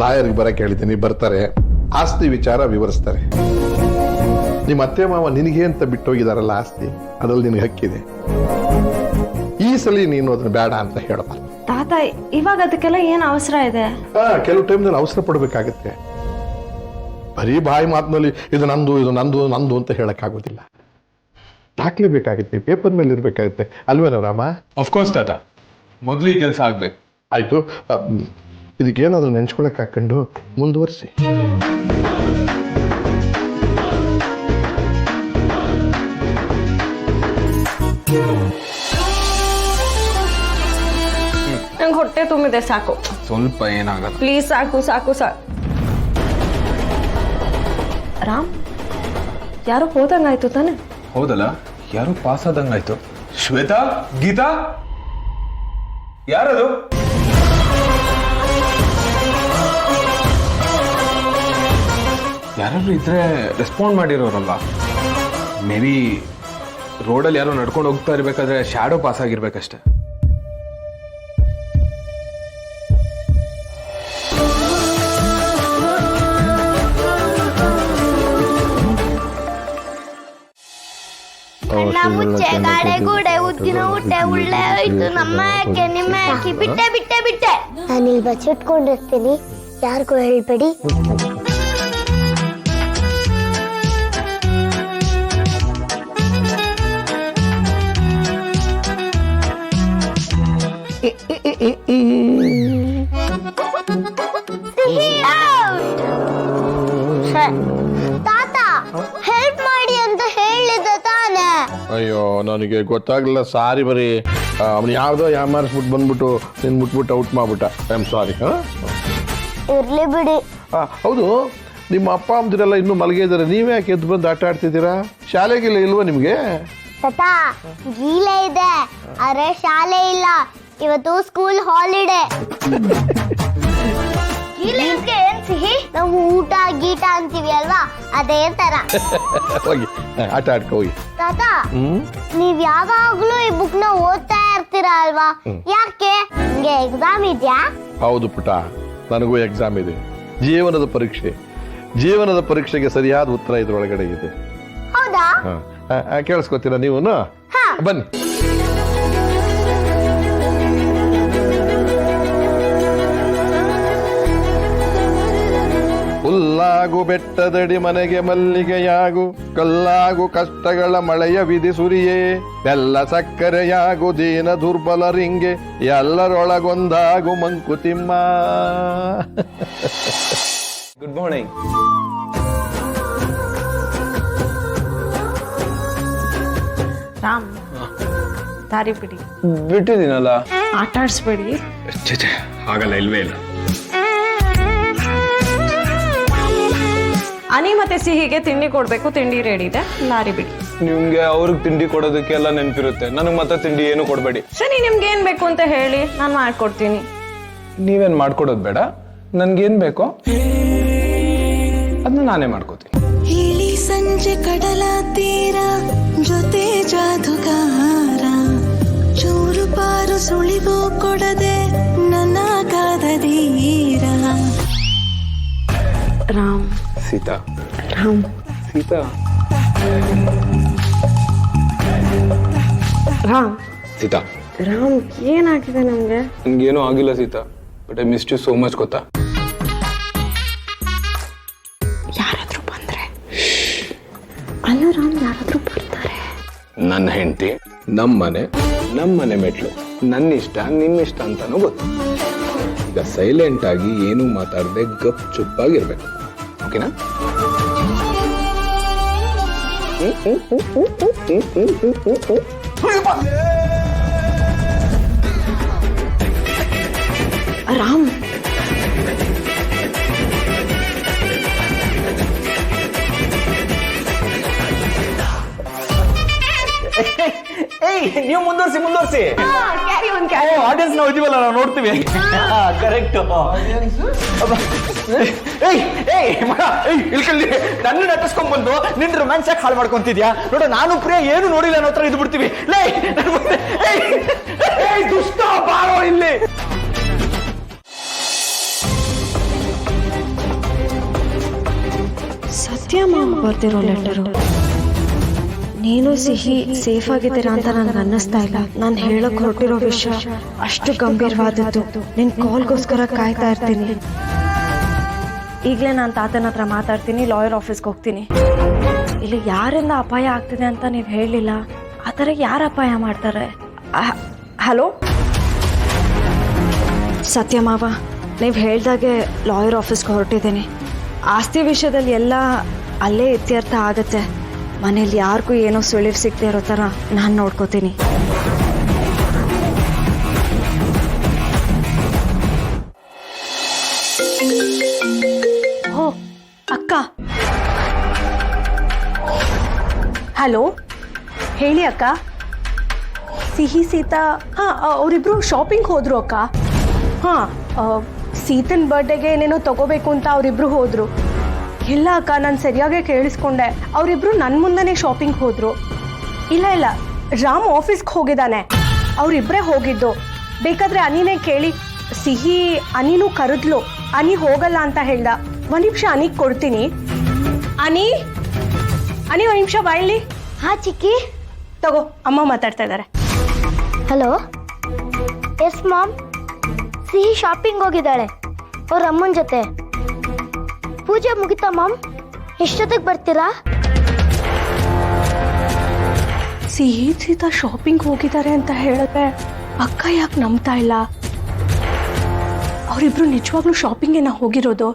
ಲಾಯರ್ಗೆ ಬರಕ್ಕೆ ಹೇಳಿದ್ದೀನಿ, ಬರ್ತಾರೆ. ಆಸ್ತಿ ವಿಚಾರ ವಿವರಿಸ್ತಾರೆ. ನಿಮ್ಮ ಅತ್ತೆ ಮಾವ ನಿನಗೆ ಅಂತ ಬಿಟ್ಟೋಗಿದಾರಲ್ಲ ಆಸ್ತಿ, ಅದ್ರಲ್ಲಿ ನಿನಗೆ ಹಕ್ಕಿದೆ. ಈ ಸಲ ನೀನು ಅದನ್ನ ಬೇಡ ಅಂತ ಹೇಳಬಾರ್ದು. ತಾತ, ಇವಾಗ ಅದಕ್ಕೆಲ್ಲ ಏನ್ ಅವಸರ ಇದೆ? ಕೆಲವು ಟೈಮ್ನಲ್ಲಿ ಅವಸರ ಪಡ್ಬೇಕಾಗತ್ತೆ. ಬರೀ ಬಾಯಿ ಮಾತಿನಲ್ಲಿ ಇದು ನಂದು ಇದು ನಂದು ನಂದು ಅಂತ ಹೇಳಕ್ಕಾಗೋದಿಲ್ಲ. ದಾಖಲೆ ಬೇಕಾಗುತ್ತೆ, ಪೇಪರ್ ಮೇಲೆ ಇರ್ಬೇಕಾಗುತ್ತೆ ಅಲ್ವೇನೋ ರಾಮ? ಅಫ್ಕೋರ್ಸ್ ತಾತ, ಮೊದಲು ಈ ಕೆಲಸ ಆಗ್ಬೇಕು. ಆಯ್ತು, ಇದಕ್ಕೇನಾದ್ರು ನೆನ್ಸ್ಕೊಳಕ್ ಹಾಕೊಂಡು ಮುಂದುವರಿಸಿ. ನಂಗೆ ಹೊಟ್ಟೆ ತುಂಬಿದೆ, ಸಾಕು. ಸ್ವಲ್ಪ ಏನಾಗಲ್ಲ, ಪ್ಲೀಸ್, ಸಾಕು ಸಾಕು ಸಾಕು. ರಾಮ್, ಯಾರು ಹೋದಂಗಾಯ್ತು ತಾನೆ? ಹೌದಲ್ಲ, ಯಾರು ಪಾಸ್ ಆದಂಗಾಯ್ತು. ಶ್ವೇತಾ, ಗೀತಾ, ಯಾರದು? ಯಾರಾದ್ರೂ ಇದ್ರೆ ರೆಸ್ಪಾಂಡ್ ಮಾಡಿರೋರಲ್ಲ. ಮೇ ಬಿ ರೋಡಲ್ಲಿ ಯಾರೋ ನಡ್ಕೊಂಡು ಹೋಗ್ತಾ ಇರ್ಬೇಕಾದ್ರೆ ಶಾಡೋ ಪಾಸ್ ಆಗಿರ್ಬೇಕಷ್ಟೆ. ನಾನು ಇಲ್ಲಿ ಬಚ್ಚಿಟ್ಕೊಂಡಿರ್ತೀನಿ, ಯಾರಿಗೂ ಹೇಳ್ಬೇಡಿ. ತಾತ, ಹೆಲ್ಪ್ ಮಾಡಿ ಅಂತ ಹೇಳಿದ ತಾನೆ. ಅಯ್ಯೋ, ನನಗೆ ಗೊತ್ತಾಗ್ಲಿಲ್ಲ, ಸಾರಿ. ಬರೀ ಅವನು ಯಾವ್ದೋ ಯಾಮಾರಿಸ್ಬಿಟ್ಟು ಬಂದ್ಬಿಟ್ಟು ನಿನ್ ಮುಟ್ಬಿಟ್ಟು ಔಟ್ ಮಾಡ್ಬಿಟ್ಟ. I am sorry. ಇರ್ಲಿ ಬಿಡಿ. ಹೌದು, ನಿಮ್ಮ ಅಪ್ಪ ಅಮ್ಮದಿರೆಲ್ಲ ಇನ್ನೂ ಮಲಗೆ ಇದ್ದಾರೆ, ನೀವೇ ಯಾಕೆ ಎದ್ದು ಬಂದು ಆಟ ಆಡ್ತಿದ್ದೀರಾ? ಶಾಲೆಗಿಲ್ಲ ಇಲ್ವಾ ನಿಮ್ಗೆ? ತಾತ, ಗೀಲೆ ಇದೆ, ಅರೆ ಶಾಲೆ ಇಲ್ಲ. ಇವತ್ತು ಸ್ಕೂಲ್ ಹಾಲಿಡೇ. ಏನ್ ಸಿಹಿ? ನಾವು ಊಟ ಗೀಟ ಅಂತೀವಿ ಅಲ್ವಾ, ಅದೇ ತರ. ಹೋಗಿ ಆಟ ಆಡ್ಕೊ ಹೋಗಿ. ತಾತ, ನೀವ್ ಯಾವಾಗ್ಲೂ ಈ ಬುಕ್ ನ ಓದ್ತಾ ಇರ್ತೀರಾ ಅಲ್ವಾ, ಯಾಕೆ? ನಿಮ್ಗೆ ಎಕ್ಸಾಮ್ ಇದ್ಯಾ? ಹೌದು ಪುಟ, ನನಗೂ ಎಕ್ಸಾಮ್ ಇದೆ. ಜೀವನದ ಪರೀಕ್ಷೆ. ಜೀವನದ ಪರೀಕ್ಷೆಗೆ ಸರಿಯಾದ ಉತ್ತರ ಇದ್ರೊಳಗಡೆ ಇದೆ. ಹೌದಾ? ಕೇಳಿಸ್ಕೊತೀರಾ ನೀವು? ಬನ್ನಿ. ಹುಲ್ಲಾಗು ಬೆಟ್ಟದಡಿ ಮನೆಗೆ ಮಲ್ಲಿಗೆಯಾಗು, ಕಲ್ಲಾಗು ಕಷ್ಟಗಳ ಮಳೆಯ ವಿಧಿ ಸುರಿಯೇ, ಬೆಲ್ಲ ಸಕ್ಕರೆಯಾಗು ದೀನ ದುರ್ಬಲರಿಂಗೆ, ಎಲ್ಲರೊಳಗೊಂದಾಗು ಮಂಕುತಿಮ್ಮ. Good morning. ರಾಮ್, ದಾರಿ ಬಿಡಿ. ಬಿಟ್ಟಿದ್ದೀನಲ್ಲ. ಆಟ ಆಡ್ಸ್ಬೇಡಿ. ಆಗಲ್ಲ, ಇಲ್ವೇ ಇಲ್ಲ. ಅನಿ ಮತ್ತೆ ಸಿಹಿಗೆ ತಿಂಡಿ ಕೊಡ್ಬೇಕು, ತಿಂಡಿ ರೆಡಿ ಇದೆ, ದಾರಿ ಬಿಡಿ. ನಿಮ್ಗೆ ಅವ್ರಿಗೆ ತಿಂಡಿ ಕೊಡೋದಕ್ಕೆಲ್ಲ ನೆನಪಿರುತ್ತೆ, ನನಗೆ ಮತ್ತೆ ತಿಂಡಿ ಏನು ಕೊಡಬೇಡಿ. ಸರಿ, ನಿಮ್ಗೆ ಏನ್ ಬೇಕು ಅಂತ ಹೇಳಿ, ನಾನು ಮಾಡ್ಕೊಡ್ತೀನಿ. ನೀವೇನ್ ಮಾಡ್ಕೊಡೋದು ಬೇಡ, ನನ್ಗೇನ್ ಬೇಕೋ ಅದನ್ನ ನಾನೇ ಮಾಡ್ಕೋತೀನಿ. ಇಳಿ ಸಂಜೆ ಕಡಲ ತೀರ ಜೊತೆ ಜಾದುಗಾರ, ಚೂರು ಪಾರು ಸುಳಿವು ಕೊಡದೆ ನನ್ನ ಕಾದದೀರ. ರಾಮ್, ಸೀತಾ, ರಾಮ್, ಸೀತಾ, ರಾಮ್, ಸೀತಾ. ರಾಮ್, ಏನಾಗಿದೆ ನಮ್ಗೆ? ನನ್ಗೇನು ಆಗಿಲ್ಲ Sita, but I miss you so much. ಗೊತ್ತಾ? ಯಾರಾದ್ರೂ ಬಂದ್ರೆ? ಅಲ್ಲ ರಾಮ್, ಯಾರಾದ್ರೂ ಬರ್ತಾರೆ. ನನ್ನ ಹೆಂಡತಿ, ನಮ್ಮನೆ ಮೆಟ್ಲು, ನನ್ನ ಇಷ್ಟ ನಿನ್ನಿಷ್ಟ ಅಂತಾನೂ ಗೊತ್ತು. ಈಗ ಸೈಲೆಂಟ್ ಆಗಿ ಏನು ಮಾತಾಡದೆ ಗಪ್ ಚುಪ್ಪಾಗಿರ್ಬೇಕು, ಓಕೆನಾ? ರಾಮ್, ನೀವು ಮುಂದುವರಿಸಿ. ಆಡಿಯನ್ಸ್ ನಾವು ಇದೀವಲ್ಲ, ನಾವು ನೋಡ್ತೀವಿ. ಕರೆಕ್ಟ್. ಇಲ್ಕಲ್ಲಿ ನನ್ನ ನಟಿಸ್ಕೊಂಡ್ ಬಂದು ನಿನ್ ರೊಮ್ಯಾನ್ಸ್ ಯಾಕೆ ಹಾಳು ಮಾಡ್ಕೊಂತಿದ್ಯಾ? ನೋಡ, ನಾನು ಪ್ರಿಯ ಏನು ನೋಡಿಲ್ಲ ಅನ್ನೋ ಹತ್ರ ಇದು ಬಿಡ್ತೀವಿ. ದುಷ್ಟ ಬಾರೋ ಇಲ್ಲಿ. ಅಮ್ಮಂಗೆ ಬರ್ತಿರೋ ಲೆಟರು. ನೀನು ಸಿಹಿ ಸೇಫ್ ಆಗಿದ್ದೀರಾ ಅಂತ ನನಗೆ ಅನ್ನಿಸ್ತಾ ಇಲ್ಲ. ನಾನು ಹೇಳಕ್ ಹೊರಟಿರೋ ವಿಷಯ ಅಷ್ಟು ಗಂಭೀರವಾದದ್ದು. ನಿನ್ ಕಾಲ್ಗೋಸ್ಕರ ಕಾಯ್ತಾ ಇರ್ತೀನಿ. ಈಗಲೇ ನಾನು ತಾತನ ಹತ್ರ ಮಾತಾಡ್ತೀನಿ, ಲಾಯರ್ ಆಫೀಸ್ಗೆ ಹೋಗ್ತೀನಿ. ಇಲ್ಲಿ ಯಾರಿಂದ ಅಪಾಯ ಆಗ್ತಿದೆ ಅಂತ ನೀವು ಹೇಳಿಲ್ಲ. ಆ ಥರ ಯಾರು ಅಪಾಯ ಮಾಡ್ತಾರೆ? ಹಲೋ ಸತ್ಯ ಮಾವ, ನೀವು ಹೇಳ್ದಾಗೆ ಲಾಯರ್ ಆಫೀಸ್ಗೆ ಹೊರಟಿದ್ದೀನಿ. ಆಸ್ತಿ ವಿಷಯದಲ್ಲಿ ಎಲ್ಲ ಅಲ್ಲೇ ಇತ್ಯರ್ಥ ಆಗುತ್ತೆ. ಮನೇಲಿ ಯಾರಿಗೂ ಏನೋ ಸುಳಿವು ಸಿಗದೆ ಇರೋ ಥರ ನಾನು ನೋಡ್ಕೋತೀನಿ. ಓ ಅಕ್ಕ, ಹಲೋ ಹೇಳಿ ಅಕ್ಕ. ಸಿಹಿ ಸೀತಾ, ಹಾಂ ಅವರಿಬ್ರು ಶಾಪಿಂಗ್ ಹೋದ್ರು ಅಕ್ಕ. ಹಾಂ, ಸೀತನ್ ಬರ್ಡೇಗೆ ಏನೇನೋ ತಗೋಬೇಕು ಅಂತ ಅವರಿಬ್ರು ಹೋದ್ರು. ಇಲ್ಲ ಅಕ್ಕ, ನಾನು ಸರಿಯಾಗೇ ಕೇಳಿಸ್ಕೊಂಡೆ. ಅವರಿಬ್ರು ನನ್ನ ಮುಂದೆನೇ ಶಾಪಿಂಗ್ ಹೋದ್ರು. ಇಲ್ಲ ರಾಮ್ ಆಫೀಸ್ಗೆ ಹೋಗಿದ್ದಾನೆ. ಅವರಿಬ್ಬರೇ ಹೋಗಿದ್ದು. ಬೇಕಾದ್ರೆ ಅನಿನೇ ಕೇಳಿ. ಸಿಹಿ ಅನಿನೂ ಕರೆದ್ಲು. ಅನಿ ಹೋಗಲ್ಲ ಅಂತ ಹೇಳ್ದ. ಒಂದು ನಿಮಿಷ ಅನಿಗೆ ಕೊಡ್ತೀನಿ. ಅನಿ ಒಂದು ನಿಮಿಷ ಬಾಯಲ್ಲಿ. ಹಾ ಚಿಕ್ಕಿ. ತಗೋ, ಅಮ್ಮ ಮಾತಾಡ್ತಾ ಇದ್ದಾರೆ. Hello, yes mom. Sihi shopping ಹೋಗಿದ್ದಾಳೆ ಅವ್ರ ಅಮ್ಮನ ಜೊತೆ. ಪೂಜೆ ಮುಗಿತಾ ಮಾಮ್? ಎಷ್ಟೊತ್ತಿಗೆ ಬರ್ತೀರಾ? ಸಿಹಿ ಸೀತಾ ಶಾಪಿಂಗ್ ಹೋಗಿದ್ದಾರೆ ಅಂತ ಹೇಳಿದ್ರೆ ಅಕ್ಕ ಯಾಕೆ ನಂಬ್ತಾ ಇಲ್ಲ? ಅವರಿಬ್ರು ನಿಜವಾಗ್ಲೂ ಶಾಪಿಂಗ್ ಹೋಗಿರೋದು?